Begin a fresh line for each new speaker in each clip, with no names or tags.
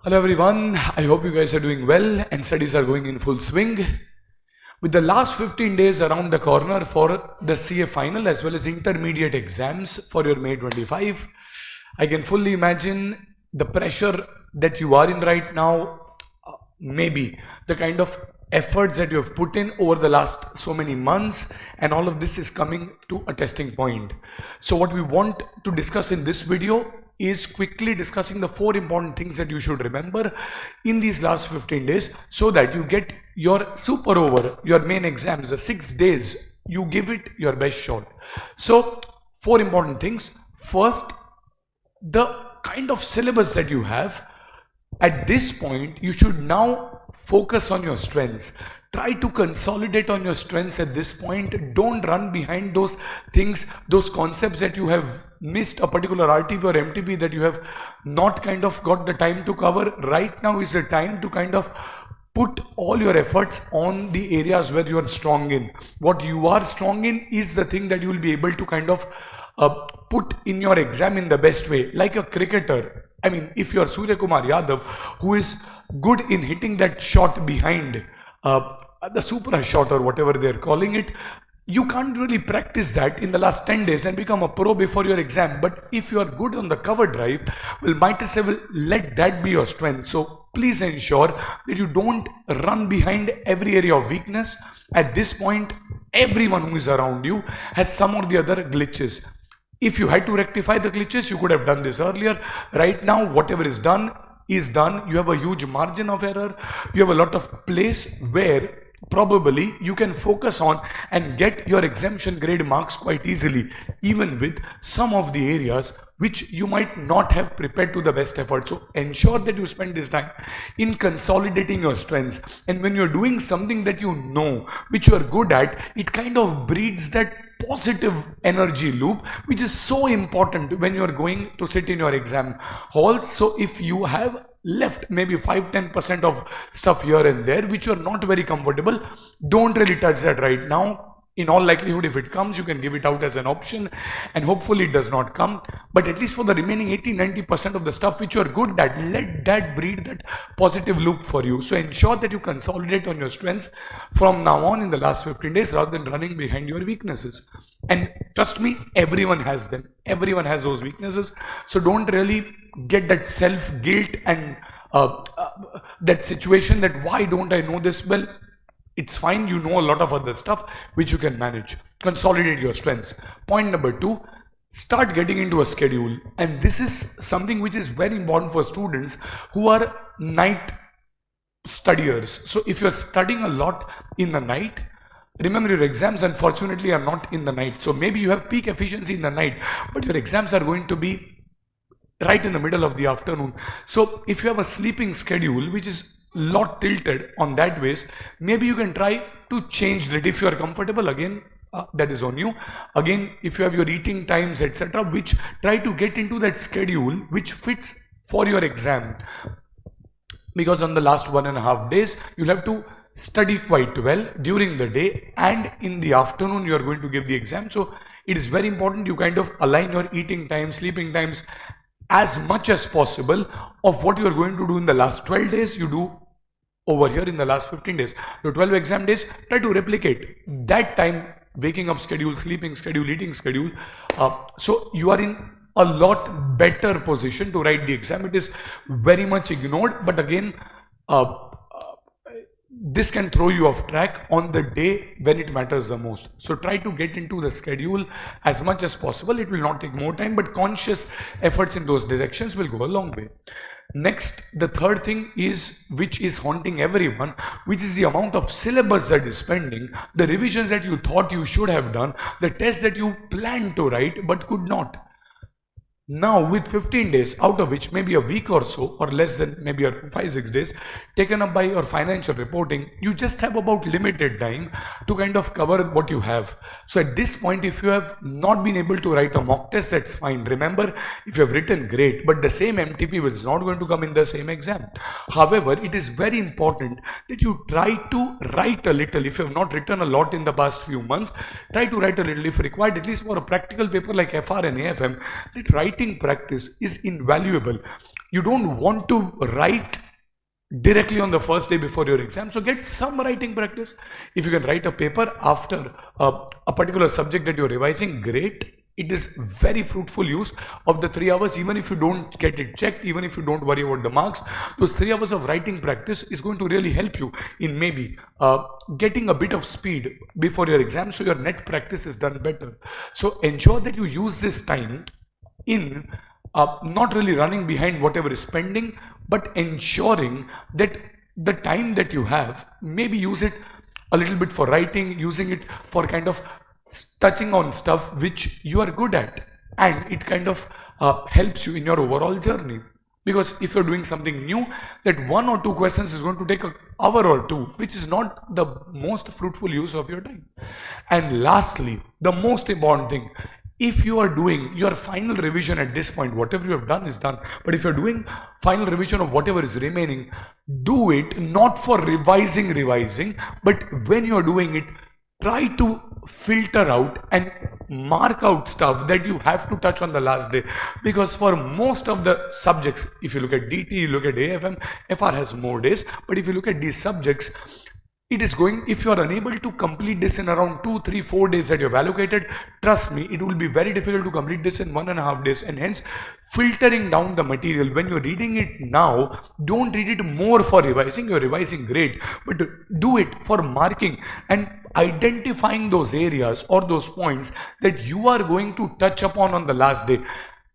Hello everyone, I hope you guys are doing well and studies are going in full swing. With the last 15 days around the corner for the CA final as well as intermediate exams for your May 25, I can fully imagine the pressure that you are in right now, maybe the kind of efforts that you have put in over the last so many months, and all of this is coming to a testing point. So what we want to discuss in this video is quickly discussing the 4 important things that you should remember in these last 15 days so that you get your super over, your main exams, the 6 days, you give it your best shot. So 4 important things. First, the kind of syllabus that you have. At this point, you should now focus on your strengths. Try to consolidate on your strengths at this point. Don't run behind those things, those concepts that you have missed, a particular RTP or MTP that you have not kind of got the time to cover. Right now is the time to kind of put all your efforts on the areas where you are strong in. What you are strong in is the thing that you will be able to kind of put in your exam in the best way. Like a cricketer, I mean, if you are Surya Kumar Yadav, who is good in hitting that shot behind, the super shot or whatever they're calling it, you can't really practice that in the last 10 days and become a pro before your exam. But if you are good on the cover drive, well, might as well let that be your strength. So please ensure that you don't run behind every area of weakness. At this point, everyone who is around you has some or the other glitches. If you had to rectify the glitches, you could have done this earlier. Right now, whatever is done is done. You have a huge margin of error. You have a lot of place where probably you can focus on and get your exemption grade marks quite easily, even with some of the areas which you might not have prepared to the best effort. So ensure that you spend this time in consolidating your strengths. And when you're doing something that you know, which you are good at, it kind of breeds that positive energy loop, which is so important when you're going to sit in your exam halls. So if you have left maybe 5-10% of stuff here and there which you're not very comfortable, don't really touch that right now. In all likelihood, if it comes, you can give it out as an option, and hopefully it does not come. But at least for the remaining 80-90% of the stuff which you are good at, let that breed that positive loop for you. So ensure that you consolidate on your strengths from now on in the last 15 days rather than running behind your weaknesses. And trust me, everyone has them. Everyone has those weaknesses. So don't really get that self-guilt and that situation that why don't I know this? Well, it's fine, you know a lot of other stuff which you can manage. Consolidate your strengths. Point number 2, start getting into a schedule. And this is something which is very important for students who are night studiers. So if you're studying a lot in the night, remember your exams unfortunately are not in the night. So maybe you have peak efficiency in the night, but your exams are going to be right in the middle of the afternoon. So if you have a sleeping schedule which is lot tilted on that ways, maybe you can try to change that. If you are comfortable, again, that is on you. Again, if you have your eating times, etc., which try to get into that schedule which fits for your exam, because on the last 1.5 days you'll have to study quite well during the day, and in the afternoon you are going to give the exam. So it is very important you kind of align your eating times, sleeping times as much as possible of what you are going to do in the last 12 days, you do over here in the last 15 days. The 12 exam days, try to replicate that time, waking up schedule, sleeping schedule, eating schedule. So you are in a lot better position to write the exam. It is very much ignored, but again, this can throw you off track on the day when it matters the most. So try to get into the schedule as much as possible. It will not take more time, but conscious efforts in those directions will go a long way. Next, the third thing is, which is haunting everyone, which is the amount of syllabus that is pending, the revisions that you thought you should have done, the tests that you planned to write but could not. Now with 15 days, out of which maybe a week or so, or less than maybe 5-6 days taken up by your financial reporting, you just have about limited time to kind of cover what you have. So at this point, if you have not been able to write a mock test, that's fine. Remember, if you have written, great, but the same MTP is not going to come in the same exam. However, it is very important that you try to write a little. If you have not written a lot in the past few months, try to write a little if required, at least for a practical paper like FR and AFM, that writing practice is invaluable. You don't want to write directly on the first day before your exam. So get some writing practice. If you can write a paper after a particular subject that you're revising, great. It is very fruitful use of the 3 hours. Even if you don't get it checked, even if you don't worry about the marks, those 3 hours of writing practice is going to really help you in maybe getting a bit of speed before your exam, so your net practice is done better. So ensure that you use this time in not really running behind whatever is pending, but ensuring that the time that you have, maybe use it a little bit for writing, using it for kind of touching on stuff which you are good at, and it kind of helps you in your overall journey. Because if you're doing something new, that 1 or 2 questions is going to take an hour or 2, which is not the most fruitful use of your time. And lastly, the most important thing, if you are doing your final revision at this point, whatever you have done is done. But if you're doing final revision of whatever is remaining, do it not for revising, but when you're doing it, try to filter out and mark out stuff that you have to touch on the last day. Because for most of the subjects, if you look at DT, you look at AFM, FR has more days. But if you look at these subjects, it is going, if you are unable to complete this in around 2, 3, 4 days that you have allocated, trust me, it will be very difficult to complete this in 1.5 days. And hence, filtering down the material, when you're reading it now, don't read it more for revising. You're revising, great, but do it for marking and identifying those areas or those points that you are going to touch upon on the last day.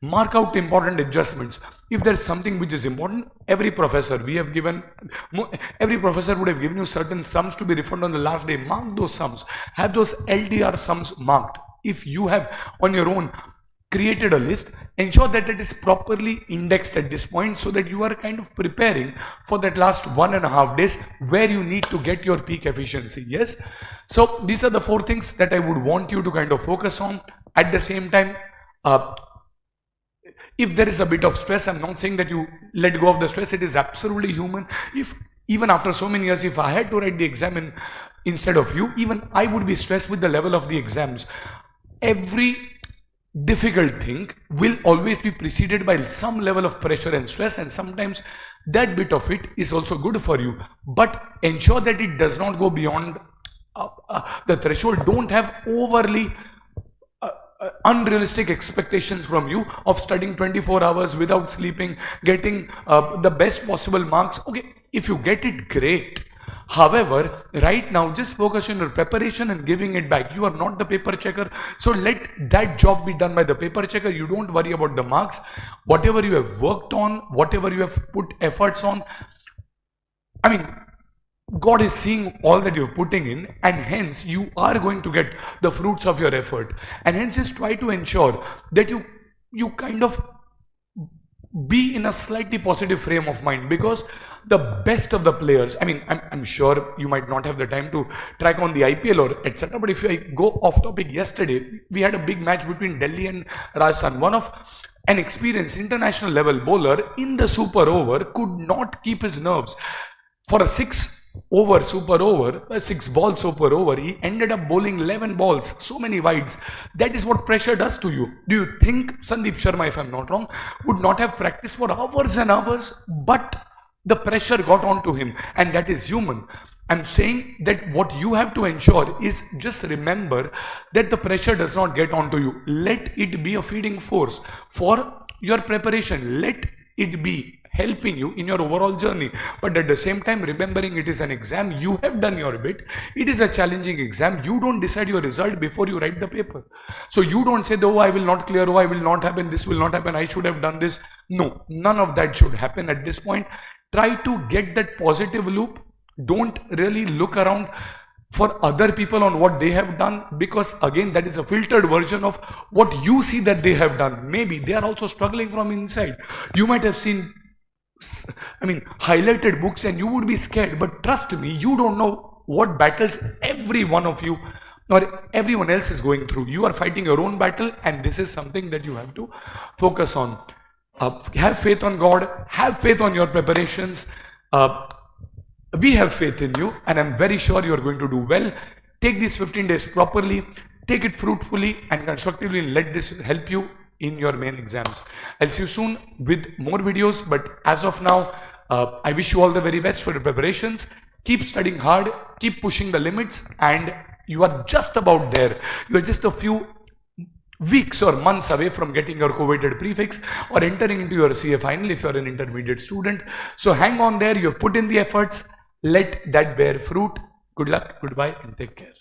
Mark out important adjustments. If there's something which is important, every professor would have given you certain sums to be refunded on the last day. Mark those sums. Have those LDR sums marked. If you have on your own created a list, ensure that it is properly indexed at this point, so that you are kind of preparing for that last 1.5 days where you need to get your peak efficiency. Yes. So these are the 4 things that I would want you to kind of focus on. At the same time, if there is a bit of stress, I'm not saying that you let go of the stress. It is absolutely human. If even after so many years, if I had to write the exam instead of you, even I would be stressed with the level of the exams. Every difficult thing will always be preceded by some level of pressure and stress, and sometimes that bit of it is also good for you. But ensure that it does not go beyond the threshold. Don't have overly unrealistic expectations from you of studying 24 hours without sleeping, getting the best possible marks. Okay, if you get it, great. However, right now, just focus on your preparation and giving it back. You are not the paper checker, so let that job be done by the paper checker. You don't worry about the marks. Whatever you have worked on, whatever you have put efforts on, I mean, God is seeing all that you're putting in, and hence you are going to get the fruits of your effort. And hence just try to ensure that you kind of be in a slightly positive frame of mind, because the best of the players, I mean, I'm sure you might not have the time to track on the IPL or etc. But if I go off topic, yesterday we had a big match between Delhi and Rajasthan. One of an experienced international level bowler in the super over could not keep his nerves. For a 6-ball super over, he ended up bowling 11 balls, so many wides. That is what pressure does to you. Do you think Sandeep Sharma, if I'm not wrong, would not have practiced for hours and hours? But the pressure got onto him, and that is human. I'm saying that what you have to ensure is just remember that the pressure does not get onto you. Let it be a feeding force for your preparation. Let it be helping you in your overall journey. But at the same time, remembering it is an exam, you have done your bit. It is a challenging exam. You don't decide your result before you write the paper. So you don't say, oh, I will not clear, oh, I will not happen, this will not happen, I should have done this. No, none of that should happen at this point. Try to get that positive loop. Don't really look around for other people on what they have done, because again, that is a filtered version of what you see that they have done. Maybe they are also struggling from inside. You might have seen, I mean, highlighted books and you would be scared, but trust me, you don't know what battles every one of you or everyone else is going through. You are fighting your own battle, and this is something that you have to focus on. Have faith on God, have faith on your preparations. We have faith in you, and I'm very sure you are going to do well. Take these 15 days properly, take it fruitfully and constructively, and let this help you in your main exams. I'll see you soon with more videos, but as of now, I wish you all the very best for your preparations. Keep studying hard, keep pushing the limits, and you are just about there. You are just a few weeks or months away from getting your coveted prefix or entering into your CA final if you are an intermediate student. So hang on there, you have put in the efforts, let that bear fruit. Good luck, goodbye, and take care.